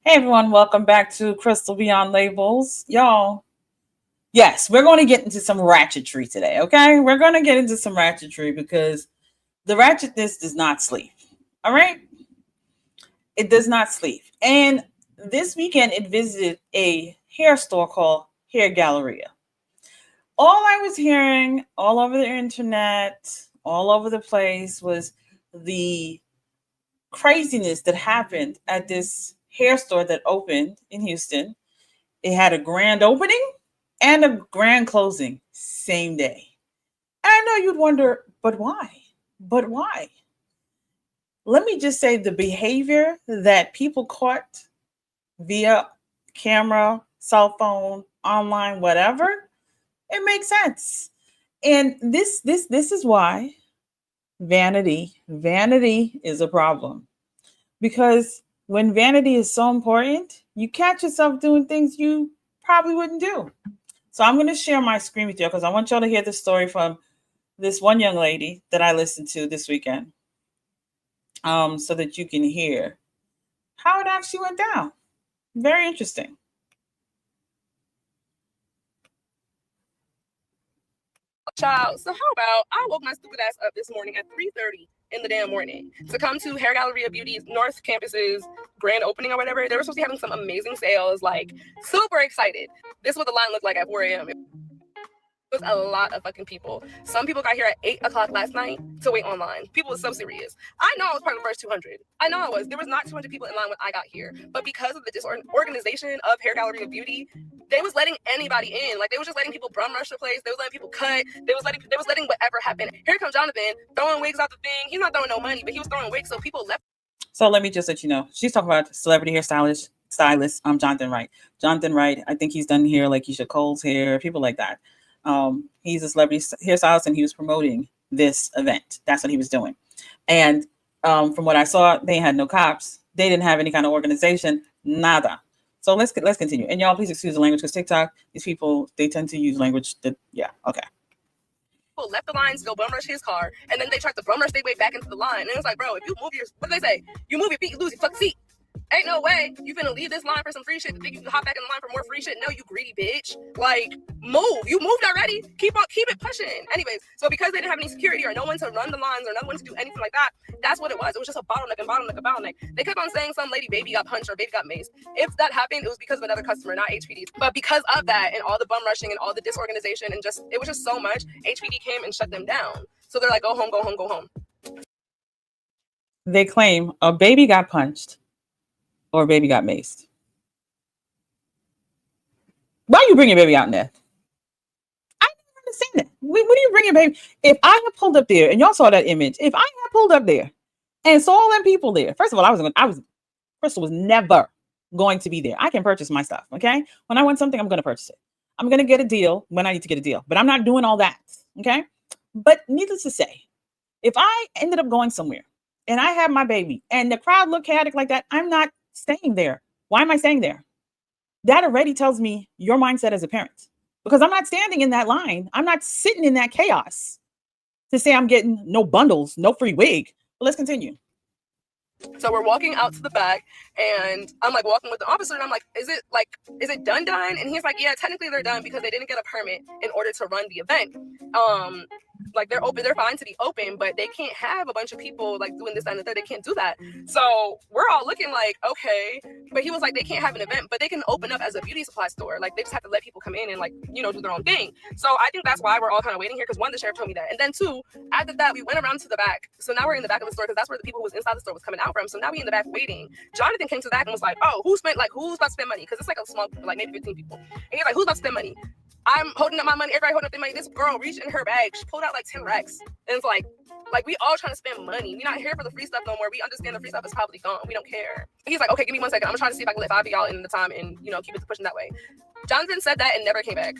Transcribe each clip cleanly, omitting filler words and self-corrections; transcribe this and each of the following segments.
Hey everyone, welcome back to Crystal Beyond Labels. Y'all, yes, we're going to get into some ratchetry today, okay? We're going to get into some ratchetry because the ratchetness does not sleep, all right? It does not sleep. And this weekend, it visited a hair store called Hair Galleria. All I was hearing all over the internet, all over the place, was the craziness that happened at this hair store that opened in Houston. It had a grand opening and a grand closing same day. And I know you'd wonder, but why? But why? Let me just say the behavior that people caught via camera, cell phone, online, whatever, it makes sense. And this is why vanity is a problem. Because when vanity is so important, you catch yourself doing things you probably wouldn't do. So I'm going to share my screen with you because I want y'all to hear the story from this one young lady that I listened to this weekend, so that you can hear how it actually went down. Very interesting. Child, so how about I woke my stupid ass up this morning at 3:30 in the damn morning to come to Hair Galleria Beauty's North Campus's grand opening or whatever. They were supposed to be having some amazing sales, like super excited. This is what the line looked like at 4 a.m. It was a lot of fucking people. Some people got here at 8 o'clock last night to wait online. People were so serious. I know I was part of the first 200. I know I was. There was not 200 people in line when I got here. But because of the disorganization of Hair Galleria Beauty, they was letting anybody in. Like, they was just letting people bum rush the place. They was letting people cut. They was letting whatever happen. Here comes Jonathan throwing wigs out the thing. He's not throwing no money, but he was throwing wigs, so people left. So let me just let you know, she's talking about celebrity hairstylist, Jonathan Wright. Jonathan Wright, I think he's done hair like Keisha Cole's hair, people like that. He's a celebrity hairstylist and he was promoting this event. That's what he was doing. And from what I saw, they had no cops. They didn't have any kind of organization, nada. So let's continue. And y'all, please excuse the language because TikTok, these people, they tend to use language that, yeah, okay. People left the lines to go bum rush his car, and then they tried to bum rush their way back into the line. And it was like, bro, if you move your, what do they say? You move your feet, you lose your fucking seat. Ain't no way you finna leave this line for some free shit to think you can hop back in the line for more free shit. No, you greedy bitch. Like, move. You moved already. Keep it pushing. Anyways, so because they didn't have any security or no one to run the lines or no one to do anything like that, that's what it was. It was just a bottleneck. They kept on saying some lady baby got punched or baby got maced. If that happened, it was because of another customer, not HPD. But because of that and all the bum rushing and all the disorganization and just, it was just so much, HPD came and shut them down. So they're like, go home, go home, go home. They claim a baby got punched or a baby got maced. Why you bring your baby out in there? I don't understand that. When do you bring your baby? If I had pulled up there and y'all saw that image, if I had pulled up there and saw all them people there, first of all, Crystal was never going to be there. I can purchase my stuff, okay? When I want something, I'm going to purchase it. I'm going to get a deal when I need to get a deal, but I'm not doing all that, okay? But needless to say, if I ended up going somewhere and I have my baby and the crowd looked chaotic like that, I'm not staying there. Why am I staying there? That already tells me your mindset as a parent, because I'm not standing in that line. I'm not sitting in that chaos to say I'm getting no bundles, no free wig. But let's continue. So we're walking out to the back and I'm like walking with the officer and I'm like, is it done? And he's like, yeah, technically they're done because they didn't get a permit in order to run the event. Like they're open, they're fine to be open, but they can't have a bunch of people like doing this, that, and the third. They can't do that. So we're all looking like, okay. But he was like, they can't have an event, but they can open up as a beauty supply store. Like they just have to let people come in and like, do their own thing. So I think that's why we're all kind of waiting here, because one, the sheriff told me that. And then two, after that, we went around to the back. So now we're in the back of the store because that's where the people who was inside the store was coming out from. So now we in the back waiting. Jonathan came to the back and was like, oh, who's about to spend money? Because it's like a small, like maybe 15 people. And he's like, who's about to spend money? I'm holding up my money. Everybody holding up their money. This girl reached in her bag. She pulled out like 10 racks. And it's like we all trying to spend money. We're not here for the free stuff no more. We understand the free stuff is probably gone. We don't care. And he's like, okay, give me 1 second. I'm gonna try to see if I can let 5 of y'all in the time and, keep it pushing that way. Jonathan said that and never came back.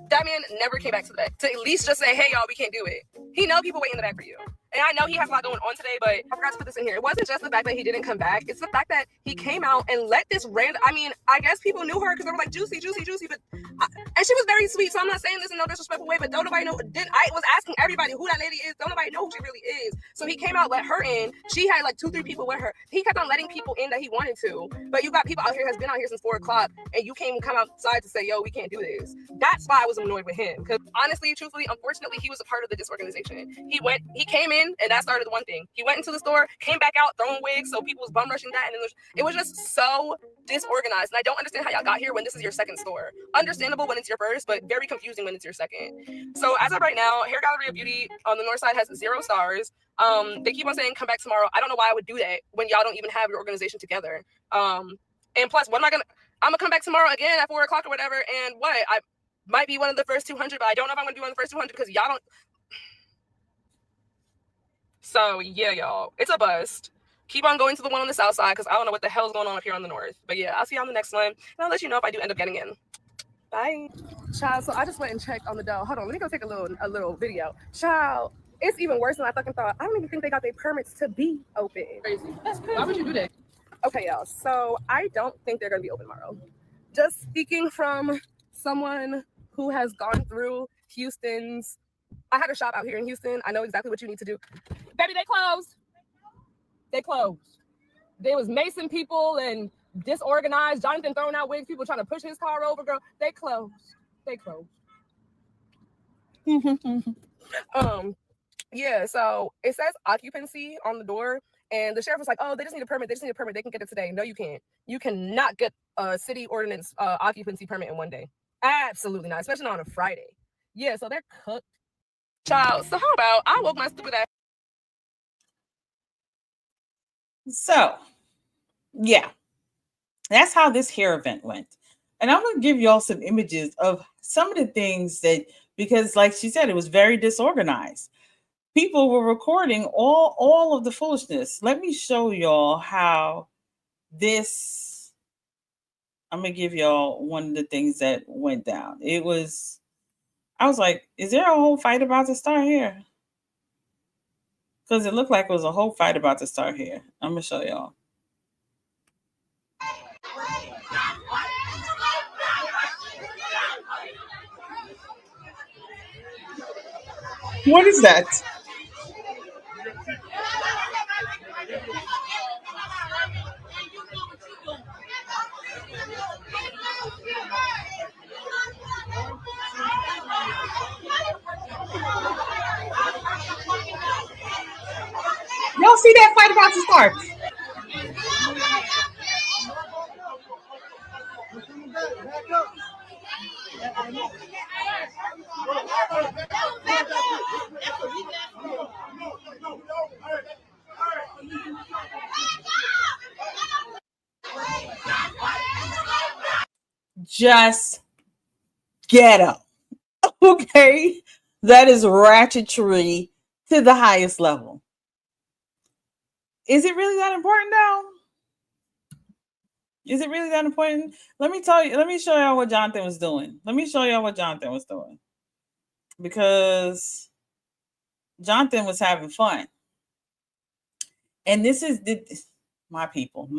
That man never came back to the back to at least just say, hey, y'all, we can't do it. He know people wait in the back for you. And I know he has a lot going on today, but I forgot to put this in here. It wasn't just the fact that he didn't come back. It's the fact that he came out and let this random, I mean, I guess people knew her because they were like, juicy, juicy, juicy. But and she was very sweet. So I'm not saying this in no disrespectful way, but don't nobody know. I was asking everybody who that lady is. Don't nobody know who she really is. So he came out, let her in. She had like 2-3 people with her. He kept on letting people in that he wanted to. But you got people out here has been out here since 4 o'clock, and you can't even come outside to say, yo, we can't do this. That's why I was annoyed with him. Because honestly, truthfully, unfortunately, he was a part of the disorganization. He came in, and that started one thing. He went into the store, came back out, throwing wigs, so people was bum rushing that, and then it was just so disorganized. And I don't understand how y'all got here when this is your second store. Understandable when it's your first, but very confusing when it's your second. So as of right now, Hair Galleria Beauty on the north side has 0 stars. They keep on saying come back tomorrow. I don't know why I would do that when y'all don't even have your organization together. And plus, I'm gonna come back tomorrow again at 4 o'clock or whatever, and I might be one of the first 200, but I don't know if I'm gonna be one of the first 200 because y'all don't. So yeah, y'all, it's a bust. Keep on going to the one on the south side because I don't know what the hell's going on up here on the north. But yeah, I'll see you on the next one, and I'll let you know if I do end up getting in. Bye. Child, so I just went and checked on the door. Hold on, let me go take a little video. Child, it's even worse than I fucking thought. I don't even think they got their permits to be open. Crazy. That's crazy. Why would you do that? Okay, y'all. So I don't think they're gonna be open tomorrow. Just speaking from someone who has gone through Houston's. I had a shop out here in Houston. I know exactly what you need to do. Baby, they closed. They closed. There was Mason people and disorganized. Jonathan throwing out wigs. People trying to push his car over. Girl, they closed. They closed. Yeah. So it says occupancy on the door, and the sheriff was like, "Oh, they just need a permit. They just need a permit. They can get it today." No, you can't. You cannot get a city ordinance occupancy permit in one day. Absolutely not, especially not on a Friday. Yeah. So they're cooked. Child. So how about I woke my stupid ass. So, yeah, that's how this hair event went. And I'm going to give y'all some images of some of the things that, because like she said, it was very disorganized. People were recording all of the foolishness. Let me show y'all how this, I'm going to give y'all one of the things that went down. I was like, is there a whole fight about to start here? Because it looked like it was a whole fight about to start here. I'm going to show y'all. What is that? Y'all see that fight about to start? Just ghetto. Okay? That is ratchetry to the highest level. Is it really that important now? Is it really that important? Let me show y'all what Jonathan was doing. Because Jonathan was having fun. And this is my people.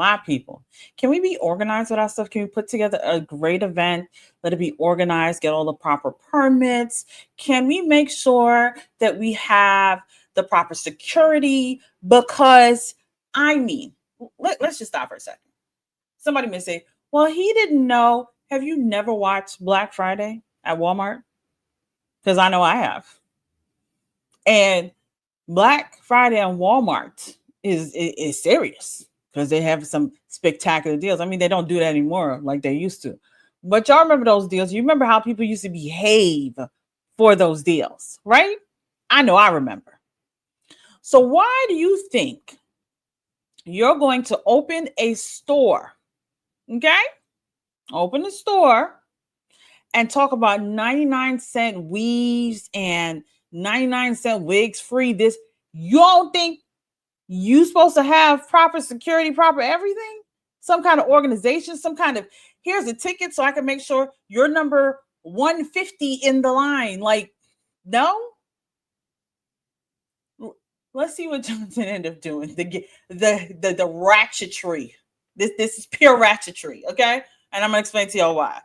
Can we be organized with our stuff? Can we put together a great event? Let it be organized, get all the proper permits. Can we make sure that we have the proper security? Because let's just stop for a second. Somebody may say, well, he didn't know. Have you never watched Black Friday at Walmart? Because I know I have. And Black Friday on Walmart is serious because they have some spectacular deals. I mean, they don't do that anymore like they used to. But y'all remember those deals. You remember how people used to behave for those deals, right? I know I remember. So why do you think you're going to open a store? Okay? Open a store and talk about 99-cent weaves and 99-cent wigs free. This, you don't think you supposed to have proper security, proper everything? Some kind of organization, some kind of, here's a ticket so I can make sure you're number 150 in the line. Like, no? Let's see what Johnson ended up doing. The ratchetry. This is pure ratchetry, okay? And I'm gonna explain to y'all why.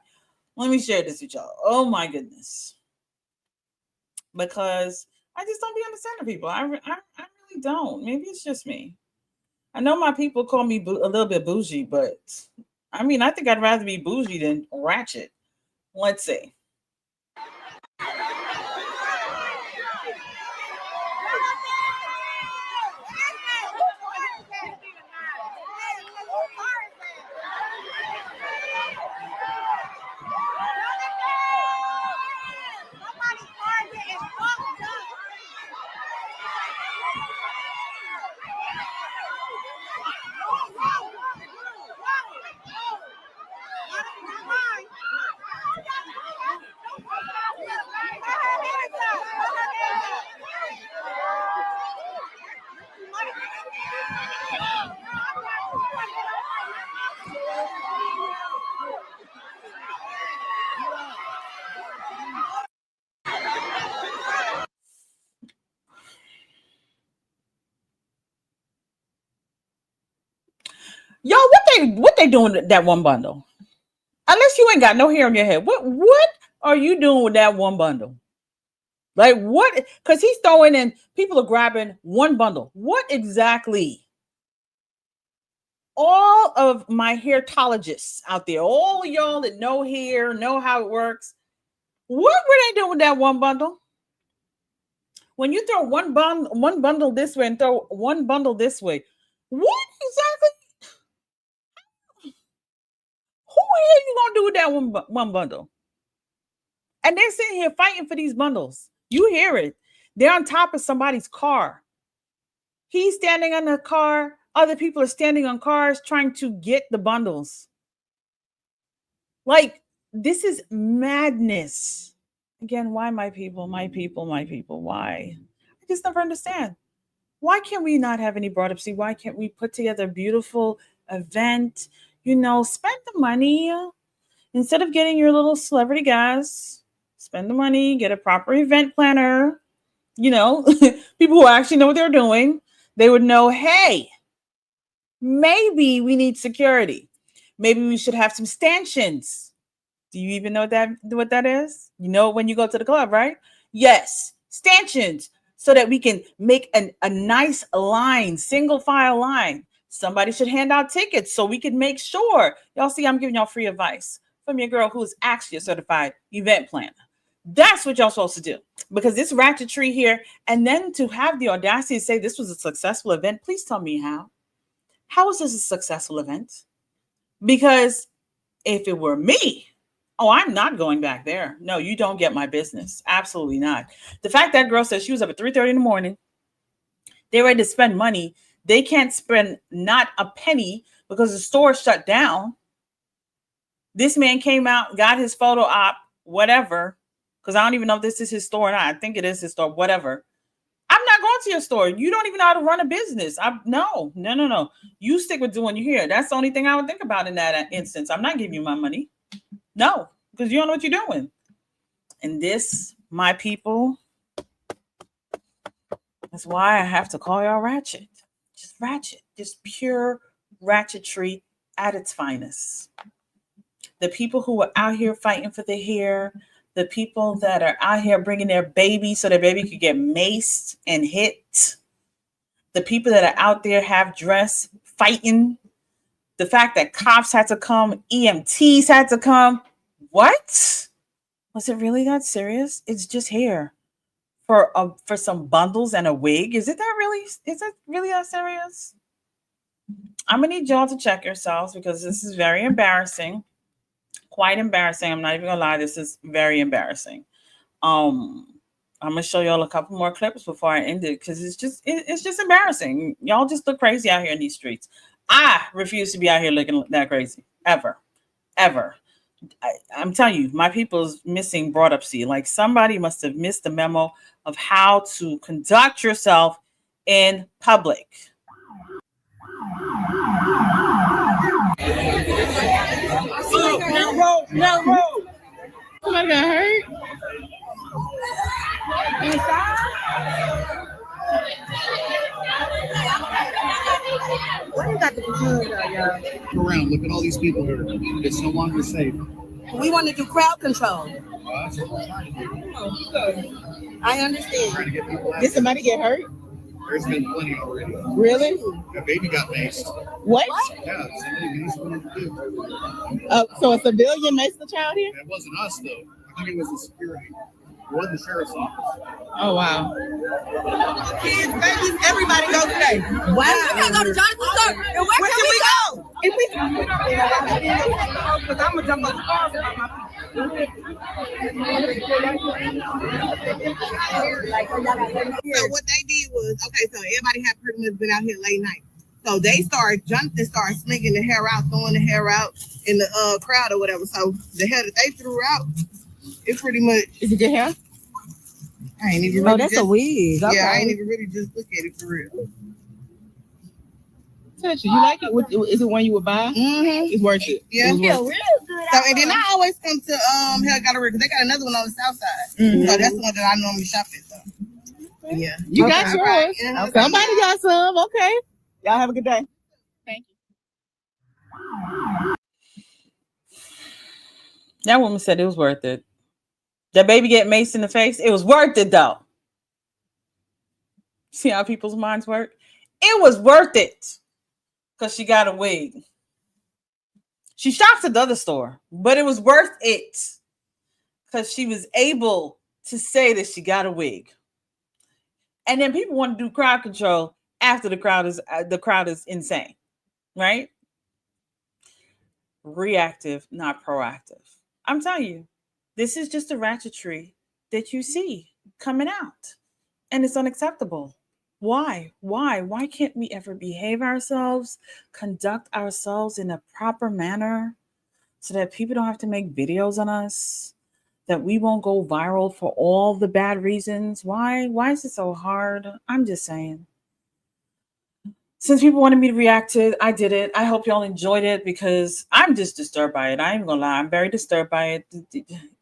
Let me share this with y'all. Oh my goodness. Because I just don't be understanding people. I really don't. Maybe it's just me. I know my people call me a little bit bougie, but I mean, I think I'd rather be bougie than ratchet. Let's see. Y'all, what they doing with that one bundle? Unless you ain't got no hair on your head, what are you doing with that one bundle? Like what? Because he's throwing in, people are grabbing one bundle. What exactly? All of my hairtologists out there, all of y'all that know hair, know how it works, what were they doing with that one bundle? When you throw one bundle this way and throw one bundle this way, what exactly? Who are you gonna do with that one bundle? And they're sitting here fighting for these bundles. You hear it. They're on top of somebody's car. He's standing on the car. Other people are standing on cars trying to get the bundles. Like, this is madness. Again, why my people? Why? I just never understand. Why can't we not have any brought up? See, why can't we put together a beautiful event? Spend the money instead of getting your little celebrity guys. Spend the money, get a proper event planner. People who actually know what they're doing. They would know, hey, maybe we need security. Maybe we should have some stanchions. Do you even know what that is? You know when you go to the club, right? Yes, stanchions, so that we can make a nice line, single file line. Somebody should hand out tickets so we can make sure. Y'all see, I'm giving y'all free advice from your girl who's actually a certified event planner. That's what y'all supposed to do. Because this ratchetry here, and then to have the audacity to say this was a successful event, please tell me how. How is this a successful event? Because if it were me, I'm not going back there. No, you don't get my business. Absolutely not. The fact that girl said she was up at 3:30 in the morning, they're ready to spend money. They can't spend not a penny because the store shut down. This man came out, got his photo op, whatever, because I don't even know if this is his store or not. I think it is his store, whatever. I'm not going to your store. You don't even know how to run a business. No. You stick with doing your hair. That's the only thing I would think about in that instance. I'm not giving you my money. No, because you don't know what you're doing. And this, my people, that's why I have to call y'all ratchet. Just ratchet. Just pure ratchetry at its finest. The people who are out here fighting for their hair, the people that are out here bringing their baby so their baby could get maced and hit, the people that are out there half dressed fighting, the fact that cops had to come, EMTs had to come. What? Was it really that serious? It's just hair for some bundles and a wig. Is it really that serious? I'm gonna need y'all to check yourselves because this is very embarrassing. Quite embarrassing. I'm not even gonna lie, this is very embarrassing. I'm gonna show y'all a couple more clips before I end it because it's just embarrassing. Y'all just look crazy out here in these streets. I refuse to be out here looking that crazy ever. I'm telling you, my people's missing brought up see. Like somebody must have missed the memo of how to conduct yourself in public. No road. Somebody got hurt? Inside? around. Look at all these people here. It's no longer safe. We want to do crowd control. That's what we're trying to do. I understand. Trying to get people out. Did somebody get hurt? There's been plenty already. Really? A baby got maced. What? Yeah, somebody maced one of the kids. So a civilian maced the child here? It wasn't us though. I think it was the security. It wasn't the sheriff's office. Oh wow. Kids, babies, everybody go today. Wow. We can't go to Jonathan's store. And where can we go? If we because I'm gonna jump on the car. So what they did was, okay, so everybody had pretty much been out here late night. So Jonathan started slinging the hair out, throwing the hair out in the crowd or whatever. So the hair that they threw out, it pretty much. Is it your hair? I ain't even really that's a wig. Okay. Yeah, I ain't even really just look at it for real. Touch it. You like it? Is it one you would buy? Mm-hmm. It's worth it. Yeah. It's worth it. So and then I always come to Hair Galleria because they got another one on the south side. Mm-hmm. So that's the one that I normally shop at. So yeah. You got yours. Right. Yeah. Okay. Somebody got some. Okay. Y'all have a good day. Thank you. That woman said it was worth it. That baby get maced in the face. It was worth it though. See how people's minds work? It was worth it because she got a wig. She shops at the other store, but it was worth it because she was able to say that she got a wig. And then people want to do crowd control after the crowd is insane, right? Reactive, not proactive. I'm telling you, this is just a ratchetry that you see coming out, and it's unacceptable. Why? Why can't we ever behave ourselves, conduct ourselves in a proper manner so that people don't have to make videos on us, that we won't go viral for all the bad reasons? Why is it so hard? I'm just saying. Since people wanted me to react to it, I did it. I hope y'all enjoyed it because I'm just disturbed by it. I ain't gonna lie. I'm very disturbed by it.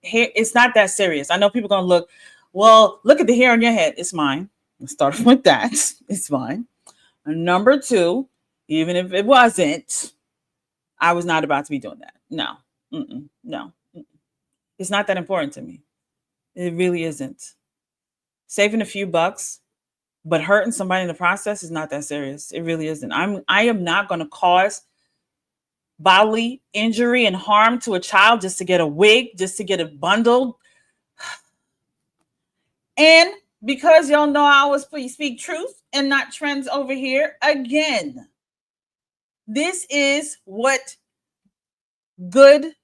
It's not that serious. I know people are gonna look at the hair on your head. It's mine. Let's start with that. It's mine. And number two, even if it wasn't, I was not about to be doing that. No. No. It's not that important to me. It really isn't. Saving a few bucks, but hurting somebody in the process is not that serious. It really isn't. I am not going to cause bodily injury and harm to a child just to get a wig, just to get it bundled. And because y'all know I always speak truth and not trends over here, again, this is what good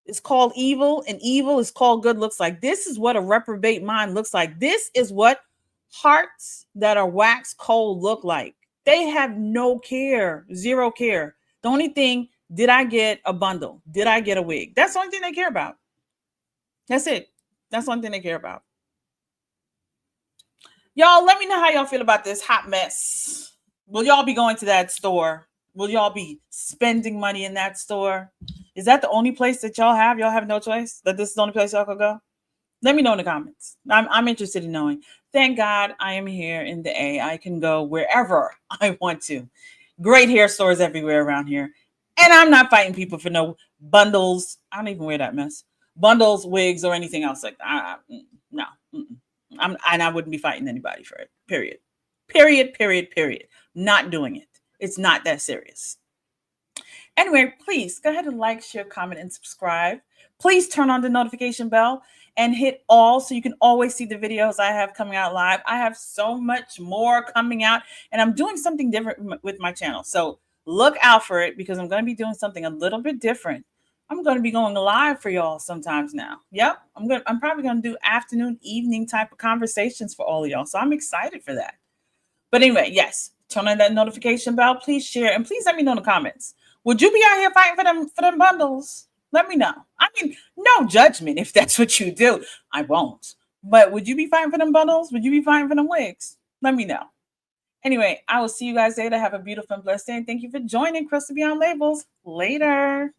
is called evil and evil is called good looks like. This is what a reprobate mind looks like. This is what hearts that are wax cold look like. They have no care, zero care. The only thing, did I get a bundle? Did I get a wig? That's the only thing they care about. That's it. That's the only thing they care about. Y'all, let me know how y'all feel about this hot mess. Will y'all be going to that store? Will y'all be spending money in that store? Is that the only place that y'all have? Y'all have no choice? That this is the only place y'all could go? Let me know in the comments. I'm interested in knowing. Thank God I am here in the A. I can go wherever I want to. Great hair stores everywhere around here. And I'm not fighting people for no bundles. I don't even wear that mess. Bundles, wigs, or anything else like that. No. And I wouldn't be fighting anybody for it. Period. Not doing it. It's not that serious. Anyway, please go ahead and like, share, comment, and subscribe. Please turn on the notification bell and hit all so you can always see the videos I have coming out live. I have so much more coming out, and I'm doing something different with my channel. So look out for it because I'm going to be doing something a little bit different. I'm going to be going live for y'all sometimes now. Yep. I'm probably going to do afternoon, evening type of conversations for all of y'all. So I'm excited for that. But anyway, yes, turn on that notification bell. Please share, and please let me know in the comments. Would you be out here fighting for them bundles? Let me know. I mean, no judgment if that's what you do. I won't. But would you be fighting for them bundles? Would you be fighting for them wigs? Let me know. Anyway, I will see you guys later. Have a beautiful and blessed day. And thank you for joining Crystal Beyond Labels. Later.